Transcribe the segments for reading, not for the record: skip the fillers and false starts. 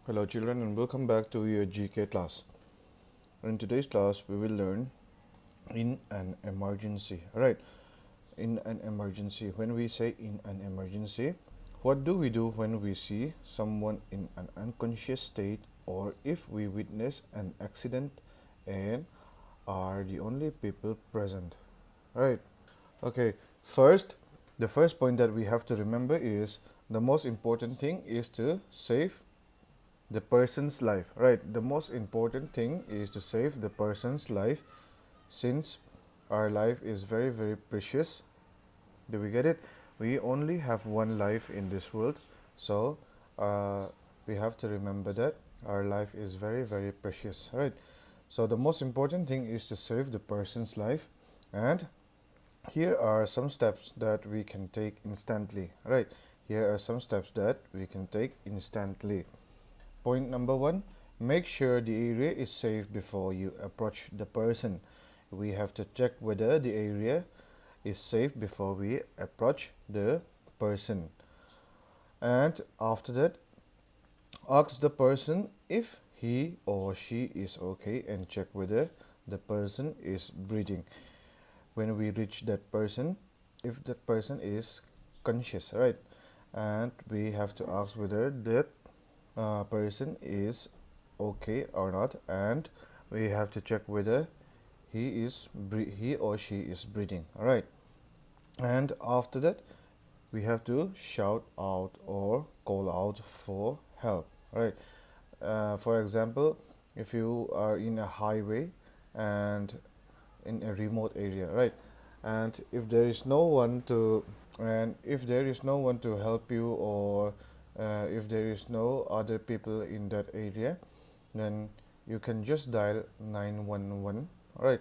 Hello children and welcome back to your GK class. In today's class we will learn in an emergency. Alright, in an emergency. When we say in an emergency, what do we do when we see someone in an unconscious state or if we witness an accident and are the only people present? Right. Okay, the first point that we have to remember is the most important thing is to save the person's life, right? The most important thing is to save the person's life, since our life is very very precious. Do we get it? We only have one life in this world, so uh, we have to remember that our life is very very precious, right? So the most important thing is to save the person's life, and here are some steps that we can take instantly, right? Here are some steps that we can take instantly. Point number one, make sure the area is safe before you approach the person. We have to check whether the area is safe before we approach the person. And after that, ask the person if he or she is okay and check whether the person is breathing. When we reach that person, if that person is conscious, right? And we have to ask whether that person is okay or not, and we have to check whether he or she is breathing. All right, and after that we have to shout out or call out for help. All right, for example, if you are in a highway and in a remote area, right, and if there is no one to help you, or if there is no other people in that area, then you can just dial 911, right?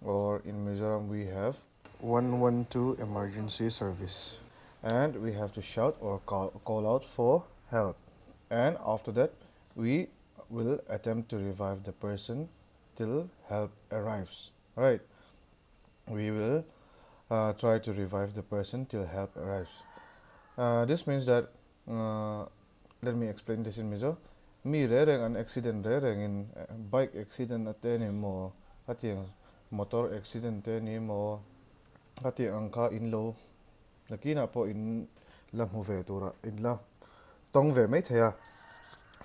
Or in Mizoram we have 112 emergency service, and we have to shout or call out for help. And after that we will attempt to revive the person till help arrives, right? We will try to revive the person till help arrives. This means that, uh, let me explain this in Mizo. Mi re reng an accident re reng in bike accident ate ni mo hatiang motor accident te ni mo hati ang ka in lo nakina po in lam hu ve tura in la tong ve mai thaya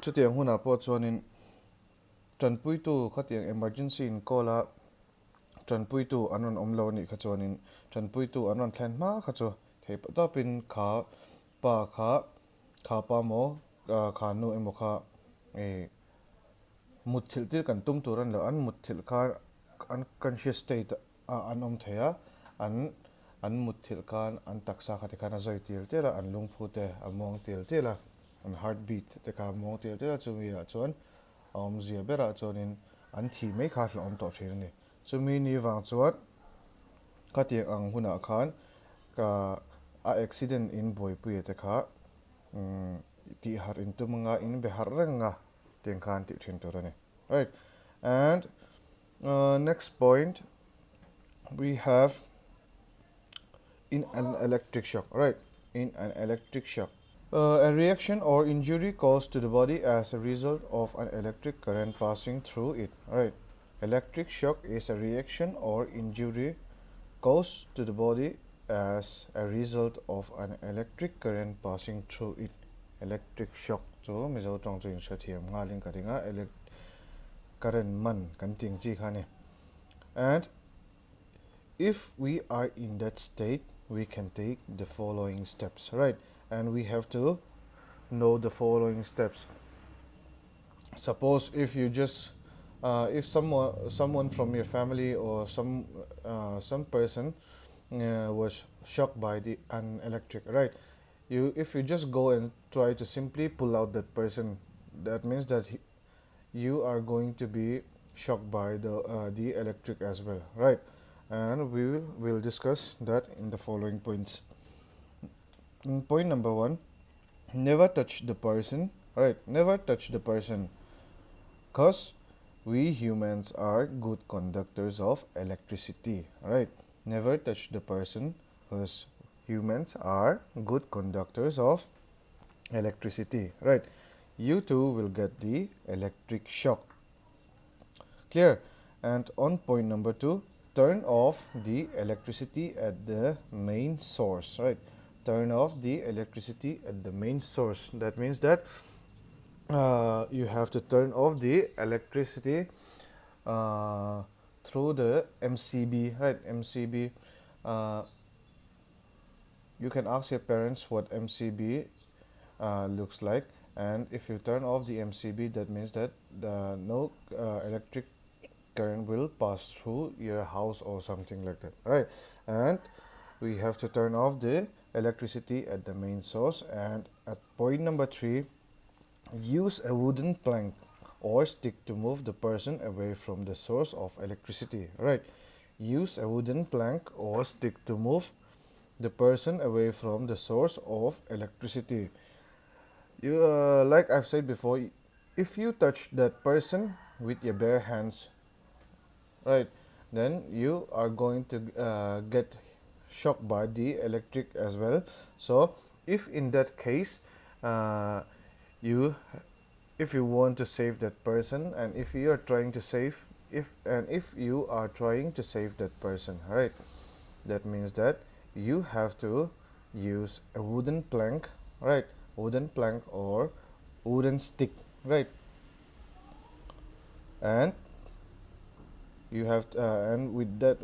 chu tiang huna po chuan in tranpui tu khatiang emergency in kola tranpui tu anon omlo ni kha chuan in tranpui tu anon thlan ma kha chu thei pa ta pin kha pa mo kha nu emo kha e mut thil tir kan tum turan lo an mut thil kha unconscious state an om thaya an mut thil khan an taksa khati khana zoi til tela an lungphu te among til tela an heartbeat te ka mong til tela chumi a chuan om zia bera chuanin an thi mai kha hla om to thin ni chumi ni wang chuan khati ang huna khan ka a accident in boipui te kha ti har in tumanga in be har ranga ten khan ti thin to ni, right? And next point we have in an electric shock, right? In an electric shock, a reaction or injury caused to the body as a result of an electric current passing through it, right? Electric shock is a reaction or injury caused to the body as a result of an electric current passing through it. Electric shock chu mizo tong chu in sha thiam nga ling ka ringa current man kan ting chi khani. And if we are in that state, we can take the following steps, right? And we have to know the following steps. Suppose if you just if someone from your family or some person was shocked by an electric, right? If you just go and try to simply pull out that person, that means that you are going to be shocked by the electric as well, right? And we'll discuss that in the following points. Point number one, never touch the person, right? Never touch the person, because we humans are good conductors of electricity, right? Never touch the person, because humans are good conductors of electricity, right? you too will get the electric shock. Clear? And on point number 2, turn off the electricity at the main source, right? Turn off the electricity at the main source. That means that you have to turn off the electricity uh, through the MCB, right? MCB. Uh, you can ask your parents what MCB looks like, and if you turn off the MCB, that means that no electric current will pass through your house or something like that, right? And we have to turn off the electricity at the main source. And at point number 3, use a wooden plank or stick to move the person away from the source of electricity, right? Use a wooden plank or stick to move the person away from the source of electricity. You, like I've said before, if you touch that person with your bare hands, right, then you are going to get shocked by the electric as well. So if in that case uh, you if you want to save that person, and if you are trying to save if you are trying to save that person, right, that means that you have to use a wooden plank, right, wooden plank or wooden stick, right, and you have and with that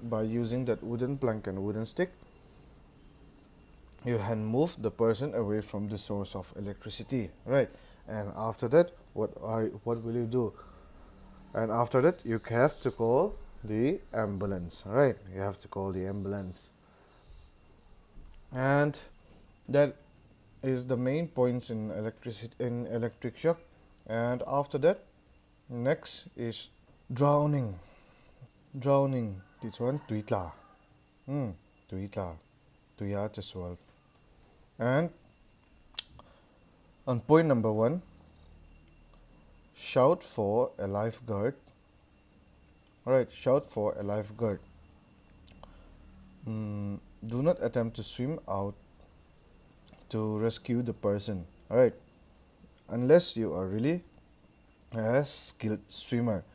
by using that wooden plank and wooden stick, you can move the person away from the source of electricity, right? And after that, what will you do? And after that, you have to call the ambulance, right? You have to call the ambulance. And that is the main points in electric shock. And after that, next is drowning. Drowning. This one tuitla. Tuitla. Tuya chaswal. And on point number 1, shout for a lifeguard. Alright, shout for a lifeguard. Do not attempt to swim out to rescue the person. Alright, unless you are really a skilled swimmer,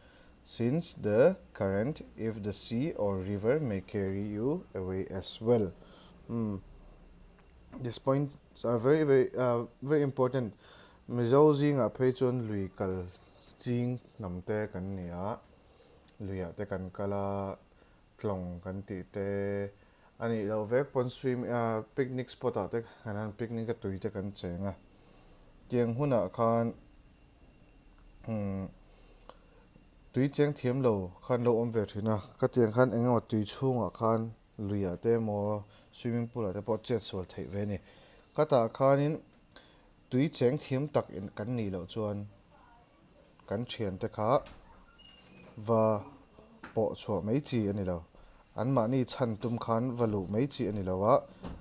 since the current, if the sea or river, may carry you away as well. These points are very important. Mizo jing a phe chon lui kal jing namte kan nia luya te kan kala klong kan ti te ani lo ve pon swim picnic spot a te hanan picnic ka tui te kan chenga tiang huna khan tui cheng thiam lo khan lo om ve thina ka tiang khan engaw tui chhunga khan luya te mo swimming pool te pot chet sol thei ve ni kata khanin tui cheng thiam tak in kan ni lo chuan kan thian te kha và po chho mai chi ani lo an ma ni chan tum khan valu mai chi ani lo wa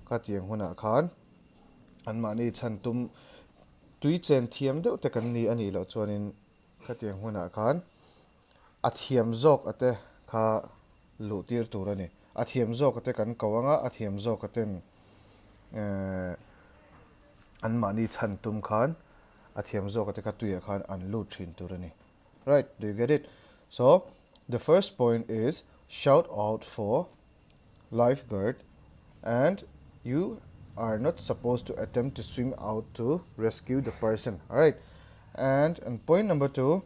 ka tiang huna khan an ma ni chan tum tui chen thiam deuh te kan ni ani lo chuanin ka tiang huna khan a thiam zok ate kha lu tir tur ani a thiam zok ate kan kawanga a thiam zok aten an ma ni chan tum khan a thiam zok ate ka tuya khan an lu thin tur ani. Right, do you get it? So the first point is shout out for lifeguard, and you are not supposed to attempt to swim out to rescue the person. All right, and point number 2,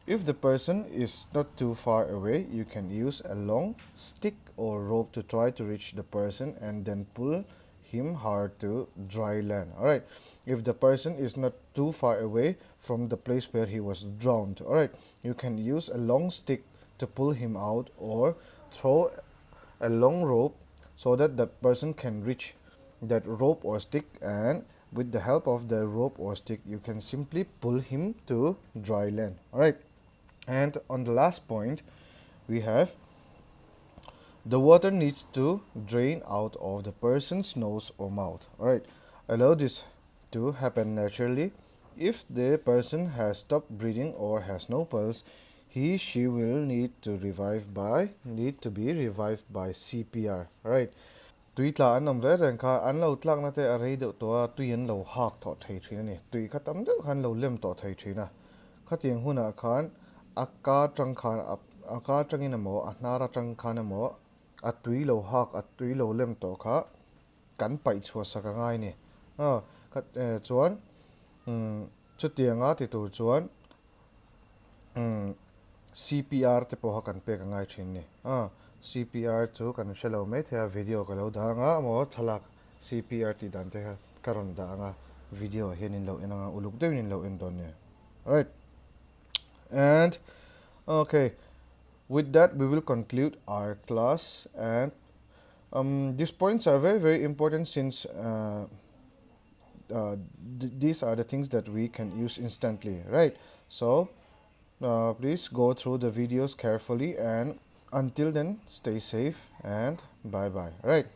if the person is not too far away, you can use a long stick or rope to try to reach the person and then pull him hard to dry land. All right, if the person is not too far away from the place where he was drowned, all right, you can use a long stick to pull him out, or throw a long rope so that the person can reach that rope or stick, and with the help of the rope or stick you can simply pull him to dry land. All right, and on the last point we have the water needs to drain out of the person's nose or mouth. All right, allow this to happen naturally. If the person has stopped breathing or has no pulse, she will need to be revived by CPR. Right, tui tla an nom re ren kha an lo tlak na te a rei de to tui an lo hak tho thei thina ni tui kha tam de khan lo lem to thei thina kha tiang huna khan aka tang khan aka tangin amo a hnara tang khan amo a tui lo hak a tui lo lem to kha kan pai chua saka ngai ni kha chuan chu tianga ti tur chuan CPR te po kan pe ka ngai thin ni CPR chu kan shelo me the video ka lo da nga mo thalak CPR ti dan te karon da nga video henin lo ina uluk deunin lo in don ne. Alright, and okay, with that we will conclude our class, and these points are very very important since these are the things that we can use instantly, right? So please go through the videos carefully, and until then stay safe and bye bye. Right.